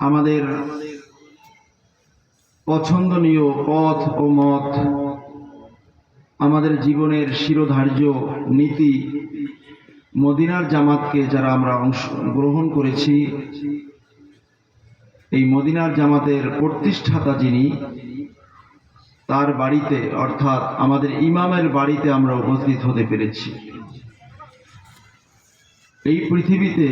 আমাদের পছন্দনীয় পথ ও মত, আমাদের জীবনের শিরোধার্য নীতি মদিনার জামাতকে যারা আমরা গ্রহণ করেছি, এই মদিনার জামাতের প্রতিষ্ঠাতা যিনি, তার বাড়িতে অর্থাৎ আমাদের ইমামের বাড়িতে আমরা উপস্থিত হতে পেরেছি। এই পৃথিবীতে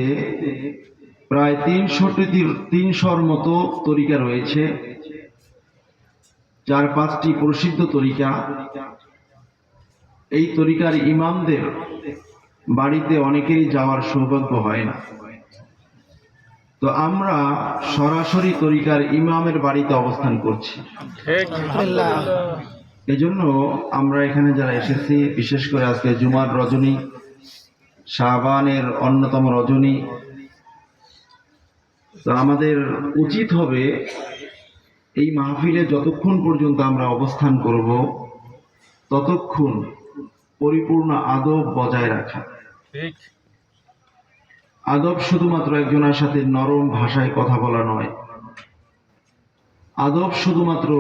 প্রায় 300-র মতো তরিকা রয়েছে, 4-5টি প্রসিদ্ধ তরিকা। এই তরিকার ইমামদের বাড়িতে অনেকেরই যাওয়ার সৌভাগ্য হয় না। তো আমরা সরাসরি তরিকার ইমামের বাড়িতে অবস্থান করছি। এজন্য আমরা এখানে যারা এসেছি, বিশেষ করে আজকে জুমার রজনী, শাবানের অন্যতম রজনী, তো আমাদের উচিত হবে এই মাহফিলে যতক্ষণ পর্যন্ত আমরা অবস্থান করব ততক্ষণ পরিপূর্ণ আদব বজায় রাখা। আদব শুধুমাত্র একজনের সাথে নরম ভাষায় কথা বলা নয়, আদব শুধুমাত্র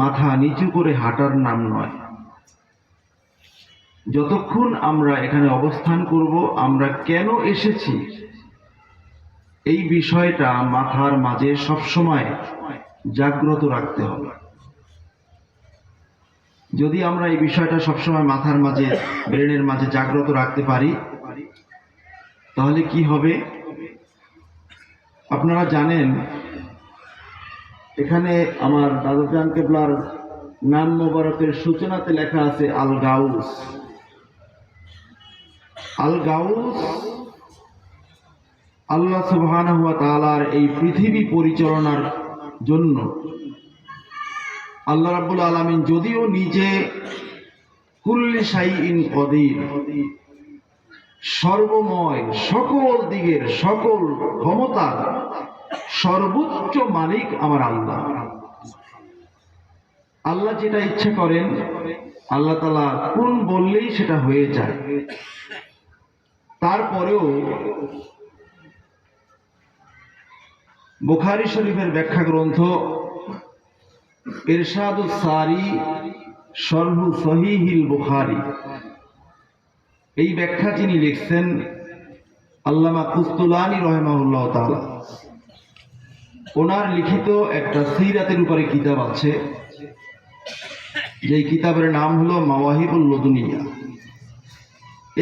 মাথা নিচু করে হাঁটার নাম নয়। যতক্ষণ আমরা এখানে অবস্থান করব, আমরা কেন এসেছি এই বিষয়টা মাথার মাঝে সবসময় জাগ্রত রাখতে হবে। যদি আমরা এই বিষয়টা সবসময় মাথার মাঝে, ব্রেনের মাঝে জাগ্রত রাখতে পারি, তাহলে কি হবে? আপনারা জানেন, এখানে আমার দাদুজান কেবলার নাম মোবারকের সূচনাতে লেখা আছে আল গাউস। আল গাউস আল্লাহ সুবহানাহু ওয়া তাআলার এই পৃথিবী পরিচালনার জন্য আল্লাহ রাব্বুল আলামিন যদিও নিজে কুল্লি শাইইন কদির, সর্বময়, সকল দিকের, সকল ক্ষমতার সর্বোচ্চ মালিক আমার আল্লাহ। আল্লাহ যেটা ইচ্ছা করেন, আল্লাহ তাআলা কোন বললেই সেটা হয়ে যায়। তারপরেও বুখারী শরীফের ব্যাখ্যা গ্রন্থ ইরশাদুস সারি শরহু সহিহিল বুখারী, এই ব্যাখ্যা যিনি লিখছেন আল্লামা কুস্তুলানী রাহিমাহুল্লাহ তাআলা, ওনার লিখিত একটা সিরাতের উপরে কিতাব আছে, যেই কিতাবের নাম হলো মাওয়াহিবুল লদুনিয়া।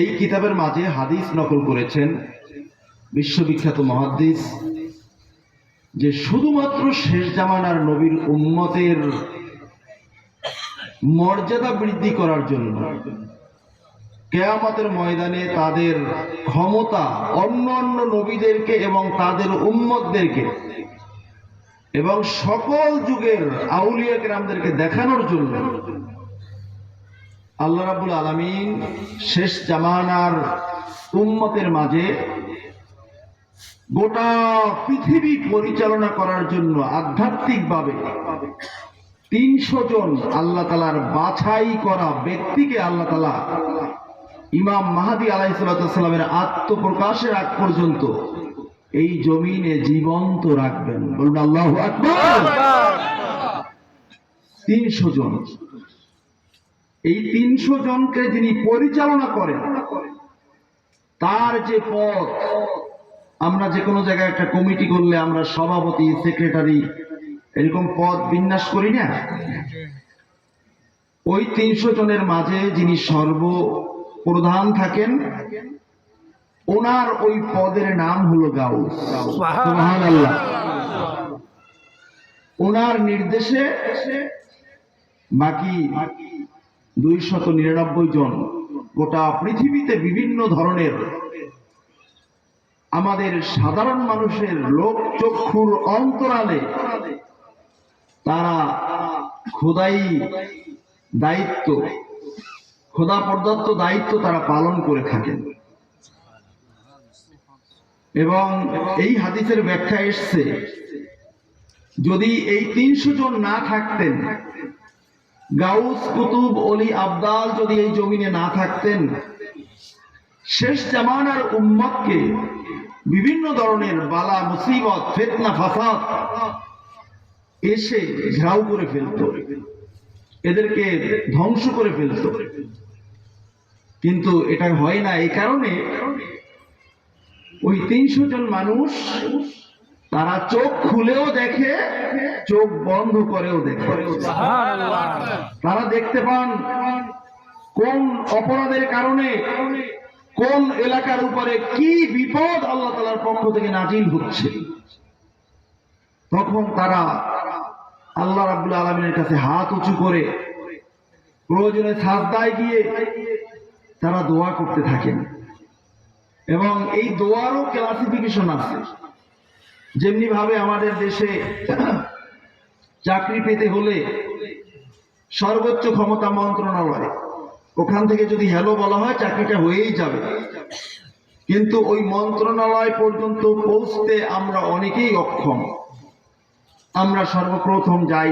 এই কিতাবের মাঝে হাদিস নকল করেছেন বিশ্ববিখ্যাত মুহাদ্দিস, যে শুধুমাত্র শেষ জামানার নবীর উম্মতের মর্যাদা বৃদ্ধি করার জন্য কিয়ামতের ময়দানে তাদের ক্ষমতা অন্য অন্য নবীদেরকে এবং তাদের উম্মতদেরকে এবং সকল যুগের আউলিয়া কেরামদেরকে দেখানোর জন্য আল্লাহ রাব্বুল আলামিন শেষ জামানার উম্মতের মাঝে গোটা পৃথিবী পরিচালনা করার জন্য আধ্যাত্মিকভাবে 300 জন আল্লাহ তাআলার বাছাই করা ব্যক্তিকে আল্লাহ তাআলা ইমাম মাহদী আলাইহিস সালামের আত্মপ্রকাশের আগ পর্যন্ত এই জমিনে জীবন্ত রাখবেন। বলুন আল্লাহু আকবার। 300 জন, এই 300 জনকে যিনি পরিচালনা করেন, তার যে পথ, আমরা যে কোনো জায়গায় একটা কমিটি করলে আমরা সভাপতি, সেক্রেটারি এরকম পদ বিন্যাস করি না? ওই 300 জনের মাঝে যিনি সর্বপ্রধান থাকেন, ওনার ওই পদের নাম হলো গাউস। সুবহানাল্লাহ। ওনার নির্দেশে বাকি 299 জন গোটা পৃথিবীতে বিভিন্ন ধরনের আমাদের সাধারণ মানুষের লোক চক্ষুর অন্তরালে তারা খোদাই দায়িত্ব, খোদা প্রদত্ত দায়িত্ব তারা পালন করে থাকেন। এবং এই হাদিসের ব্যাখ্যা এসছে, যদি এই 300 জন না থাকতেন, গাউস, কুতুব, অলি, আবদাল যদি এই জমিনে না থাকতেন, শেষ জামানার উম্মতকে বিভিন্ন ধরনের বালা মুসিবত ফিতনা ফাসাদ এসে ঘেরাও করে ফেলত, এদেরকে ধ্বংস করে ফেলত। কিন্তু এটা হয় না এই কারণে ওই 300 জন মানুষ তারা চোখ খুলেও দেখে, চোখ বন্ধ করেও দেখে। তারা দেখতে পান কোন অপরাধের কারণে কোন এলাকার উপরে কি বিপদ আল্লাহ তাআলার পক্ষ থেকে নাজিল হচ্ছে। তখন তারা আল্লাহ রাব্বুল আলামিনের কাছে হাত উঁচু করে প্রয়োজনে সাজদায় গিয়ে তারা দোয়া করতে থাকেন। এবং এই দোয়ারও ক্লাসিফিকেশন আছে। যেমনি ভাবে আমাদের দেশে চাকরি পেতে হলে সর্বোচ্চ ক্ষমতা মন্ত্রণালয়, ওখান থেকে যদি হ্যালো বলা হয় চাকরিটা হয়েই যাবে, কিন্তু ওই মন্ত্রণালয় পর্যন্ত পৌঁছতে আমরা অনেকেই অক্ষম। আমরা সর্বপ্রথম যাই